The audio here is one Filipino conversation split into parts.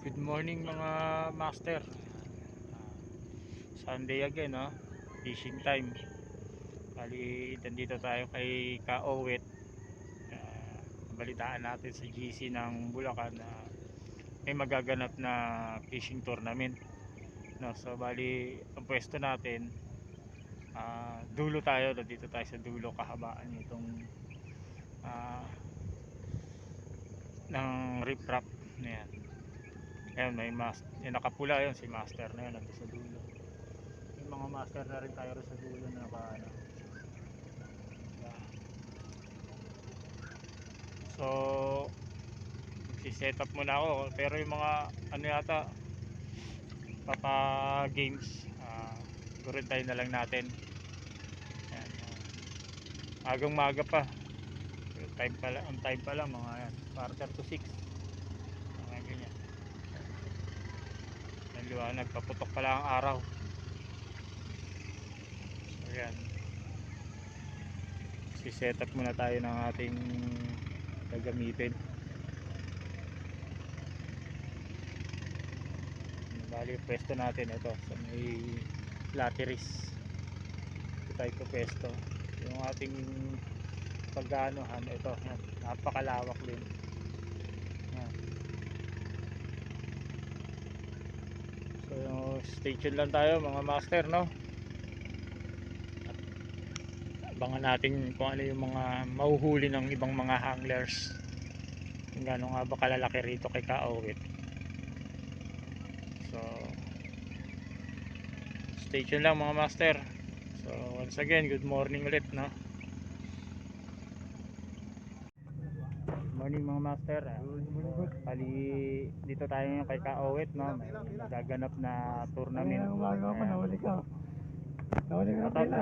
Good morning mga master. Sunday again, no? Fishing time. Bali, nandito tayo kay Kaowit. Balitaan natin sa GC ng Bulacan na may magaganap na fishing tournament. No, so bali, ang pwesto natin, dulo tayo. Nandito tayo sa dulo, kahabaan nitong ng riprap. Ayan. Ayan, may yung nakapula yun, si master na yun, nandito sa dulo. Yung mga master na rin tayo sa dulo na naka so magsiset up muna ako, pero yung mga ano yata papa games, siguro tayo na lang natin. Ayan, agang maga pa, time pa lang, on time pa lang, mga quarter to 6, mga ganyan. Ang liwanag, paputok pa lang ang araw. So yan, si-set up muna tayo ng ating gagamitin. Bali, pwesto natin ito sa may lateris. Ito tayo ko pwesto. Yung ating paggaanohan, ito, yan, napakalawak din. Yan. So stay tuned lang tayo mga master, no? Abangan natin kung ano yung mga mahuhuli ng ibang mga hanglers, kung gano'n nga ba kalalaki rito kay Kaowit. So stay tuned lang mga master. So once again, good morning ulit, no? Good morning mga master. Bali, dito tayo ngayon kay Kaowit, no? May nagaganap na tournament. Ay, umaga pa, nahuli ka. Nahuli ka pala.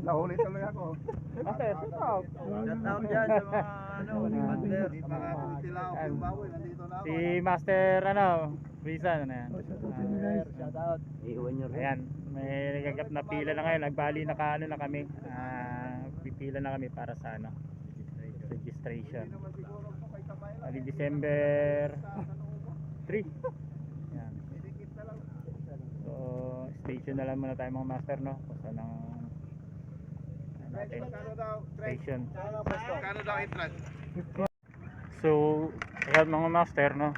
Nahuli tuloy ako. Master, shout out. Shout out dyan sa mga bander. Dito na ako sila ako yung baboy. Nandito na ako. Si Master Rizan, ano yan? Shout out. Iiwan nyo rin. Ayan, may nagagap na pila na ngayon. Nagbali na na kami. Pipila na kami para sa registration. Bali December 3. Ayan. So stay tuned na lang muna tayo mga master, no? Kung saan ang natin station. Kano daw entrance? So ayan mga master, no?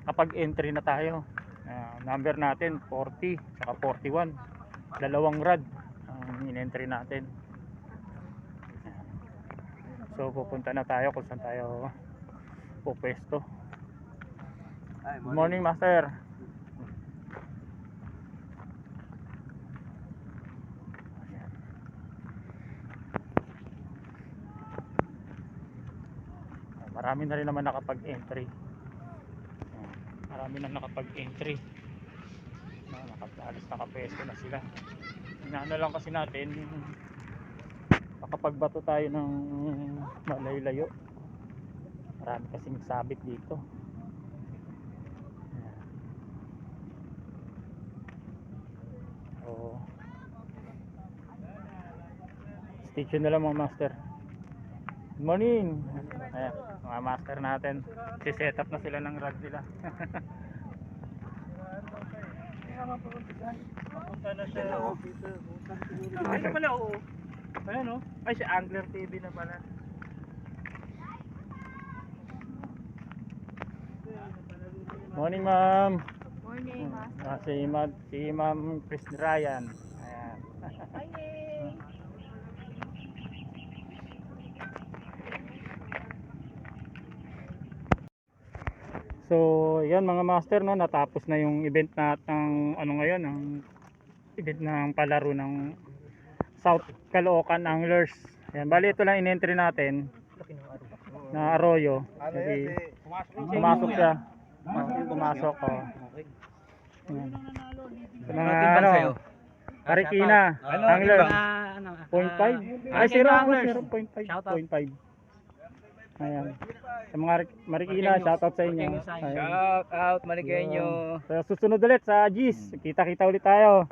Kapag entry na tayo, number natin 40 saka 41, dalawang rad ang in-entry natin. So pupunta na tayo kung saan tayo pupwesto. Good morning master. Marami na rin naman nakapag-entry. Marami na nakapag-entry. Alas nakapwesto na sila. Inaano lang kasi natin, makapagbato tayo ng malayo-layo. Marami kasing sabit dito. So stay tuned na lang mga master. Good morning. Ayan, mga master natin, si-set up na sila ng rod nila. Papunta na siya. Ay siya pala, oo. Ayan, o. Ay si Angler TV na pala. Morning ma'am. Morning, master. Si ma'am Chris Ryan. Ayan. Morning. So, yan mga master, no, natapos na yung event ng ano ngayon, ang event ng palaro ng South Caloocan Anglers. Yan, bali ito lang in-entry natin na arroyo. Kasi pumasok siya. Pumasok ko. Sa mga ano, Marikina Anglers 0.5. Ay, 0.5. Ayan. Sa mga Marikina, shoutout sa inyo. Shout out Mariqueño. So, susunod ulit sa GIS. Kita-kita ulit tayo.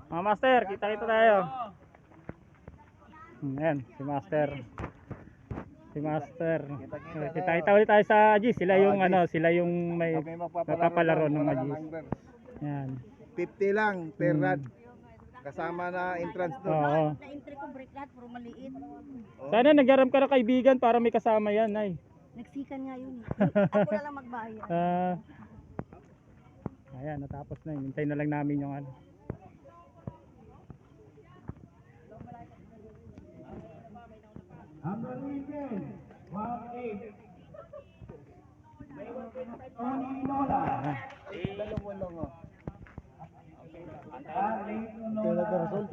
Mga master, kita-kita tayo. Ayan, si master. Si Master. Kita ulit tayo sa Agis. Sila yung sila yung may Kami magpapalaro ng wala Agis. number. Yan. 50 lang per rad. Kasama na entrance doon. Oo. Na-entry ko break lahat, puro maliit. Sana nagkaroon ka ng kaibigan para may kasama yan, ay. Nagsikan nga yun. Ako na lang magbayad. Ayan, natapos na. Hintay na lang namin yung ano.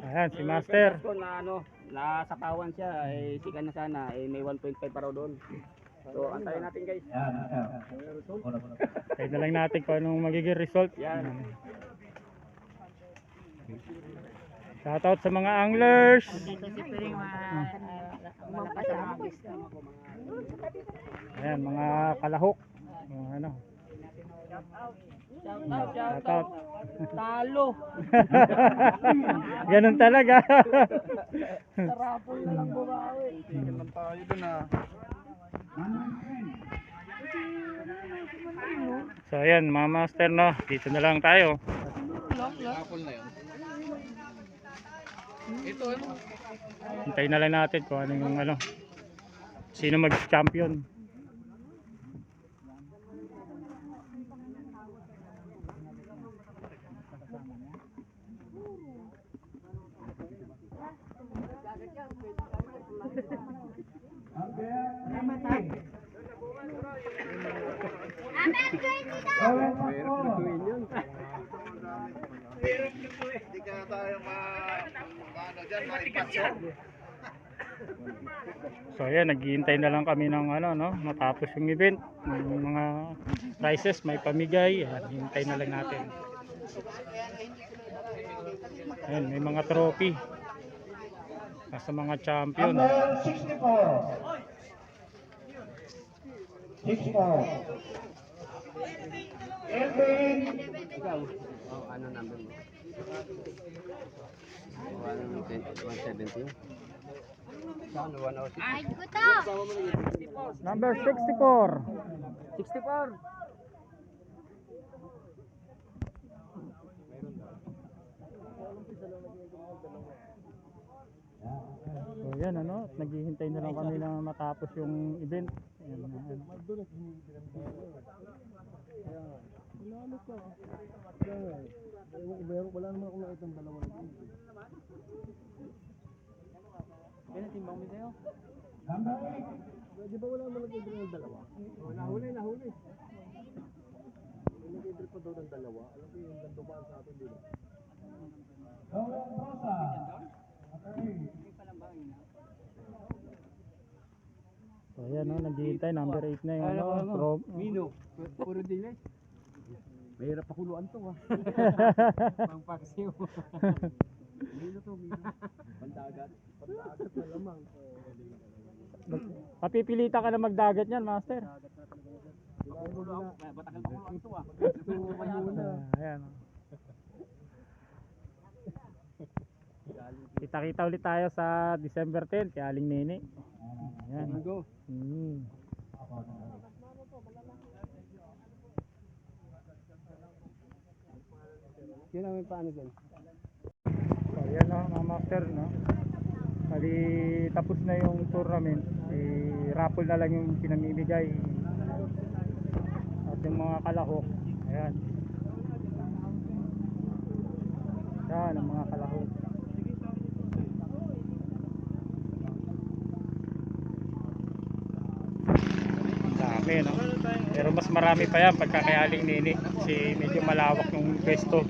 Ayan, si Master. Na nasakawan siya, sikan na sana, may 1.5 pa raw doon. So, antayin natin guys. Kaya na lang natin kung anong magiging result. Yan. Shoutout sa mga anglers. Ayan, mga kalahok. Mga ano. Shoutout. Talo! Ganun talaga. Sarapol na lang bumawi. Tingin lang tayo doon ah. So ayan mga master, no, dito na lang tayo. Apple na yun. Ito ano? Hintayin na lang natin kung ano yung ano, sino mag-champion. Hindi ka tayo ano dyan, maipatso. So ayan, naghihintay na lang kami ng ano, no, matapos yung event. Yung mga prizes, may pamigay. Ayan, hintay na lang natin. Ayan, may mga trophy. Nasa mga champion. Number 64. 64. Ikaw, ano number mo? 117? Saan? 106? Ay, guto! Number 64. 64! So yan ano, naghihintay na lang kami na matapos yung event. Ayan, ayan. Wala naman akong nakita ng dalawa na Number 8. Di ba wala naman nag-idrip ng dalawa? Nahuli. Nag-idrip pa daw ng dalawa. Alam ko yung gandubaan sa atin dito. Roland Rosa. Number 8. So ayan no, naghihintay, number 8 na yung ano, Mino. Puro dilis. Mahirap pakuluan to ha. Pangpaksiw. Mino to, Mino. Pandagat. Pandagat na lamang. Papipilitan ka na magdagat yan, master. Batakal pakuluan to ha. Ayan. Kita-kita ulit tayo sa December 10 kay Aling Nene. Ayan. Go. Yun ang may paano dyan. So ayan no, mga master, no. Bali tapos na yung tournament. Raffle na lang yung pinamimigay. At yung mga kalahok. Ayan. Yan ang mga kalahok. Dami, no? Pero mas marami pa yan pagka kay Aling Nene kasi medyo malawak yung pwesto.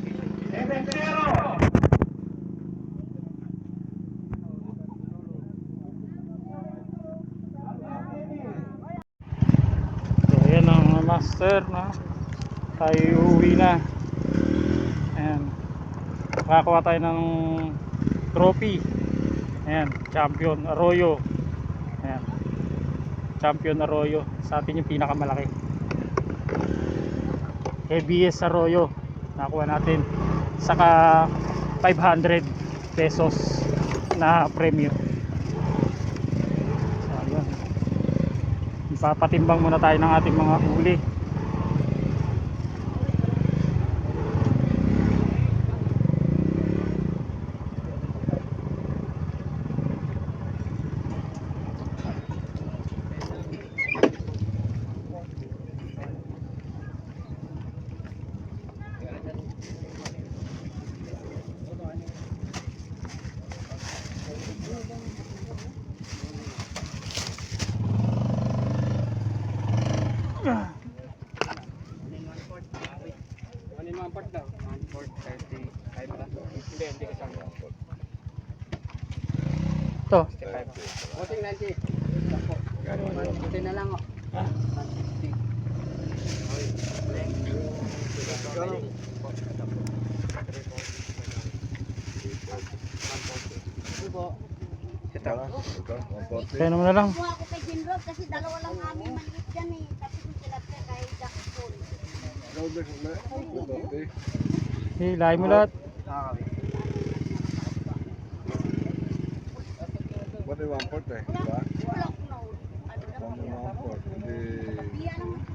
So ayan ang master, no? Tayo uuwi na. Ayan, makakuha tayo ng trophy. Ayan, champion Arroyo. Ayan, champion Arroyo. Sa atin yung pinakamalaki. ABS Arroyo nakuha natin, saka 500 pesos na premium. So, ayan. Papatimbang muna tayo ng ating mga huli. Ano yung mga part daw? 1/4, 35 ba? Hindi kasama. Ito. Buting 90. Buti na lang, oh. 160. Kaya naman na lang. Kuha ko kay Jinrob kasi dalawa lang kami maliit dyan eh. Tapos yung tilapia kahit Jackson. Hilahin mo lahat. What do you want for eh? Diba? Wala ko na. Ano na One and one fourth. Hindi. Biya lang ito.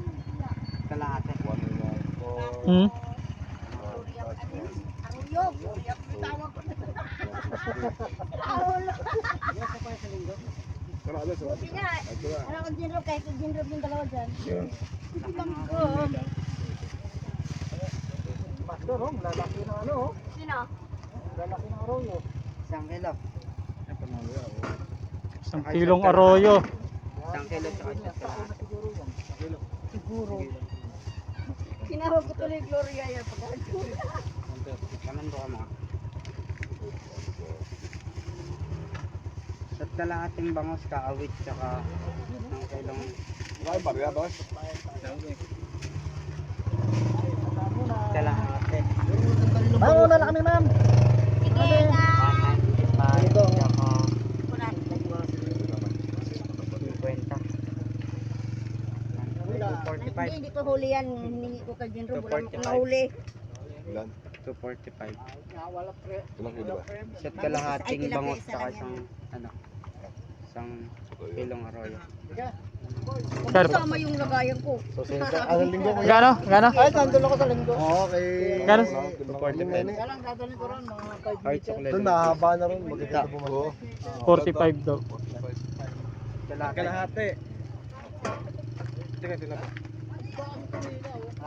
Kalahati. One and one fourth. Hmm? Arroyo. Arroyo. Tawag ko na. Arroyo. Wala alas, wala. Buti nga. Ito na. Ano ko Jinrob kahit kay Jinrob yung dalawa dyan. Sino? Isang kilo. Isang kilong arroyo. Isang kilo tsaka isang kalahati. Tinawag ko tuloy Gloria yan. Kanan ko ka mga. Sa kalahating bangos, kaawit, tsaka isang kilong. Ay, barya, boss. Kalahati. Mauna na kami, ma'am. Sige na. 195, tsaka Kunan. 50. Hindi ko huli yan. Hiningi ko kay Jinrob. Wala mo 245. kong nahuli. Ilan? 245. Ilang kilo ba? Isa't kalahating Ay, tilapia, bangos, isa tsaka lang isang, isang kilong arroyo. Kano? Sama yung lagayan ko. So, anong linggo ko Gano? Gano? Ay, nandun ako sa linggo. Okay. Gano? 245. Kaya lang dadalhin ko ron mga 5 Kahit chocolate. Doon, mahaba na rin. Magkita po mo. 45 daw. Kalahati.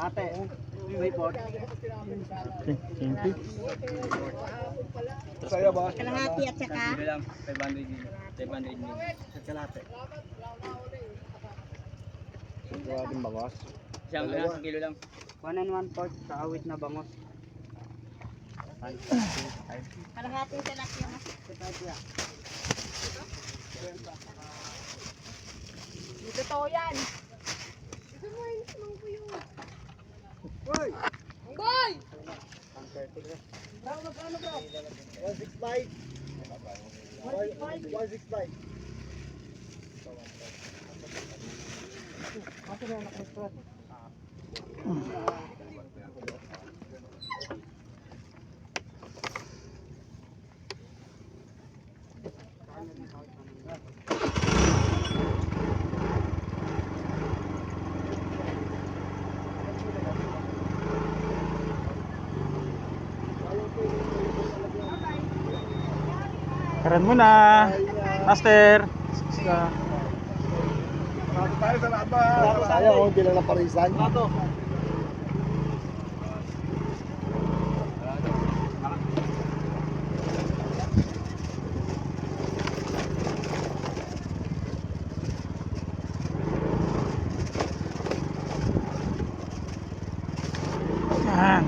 Ate, report. Okay, thank you. Saya ba? Kalahati at saka. lang, 500 din. 500 din. Kalahati. Sigurating bangos. Isang kilo lang. 1 and 1/4 kaawit na bangos. Kalahati sa laki yung totoo yan. Boy! 165. 165. Karan mo na. Master. Marami tayo sa laba. Sayang kung hindi lang naparisan. Yan.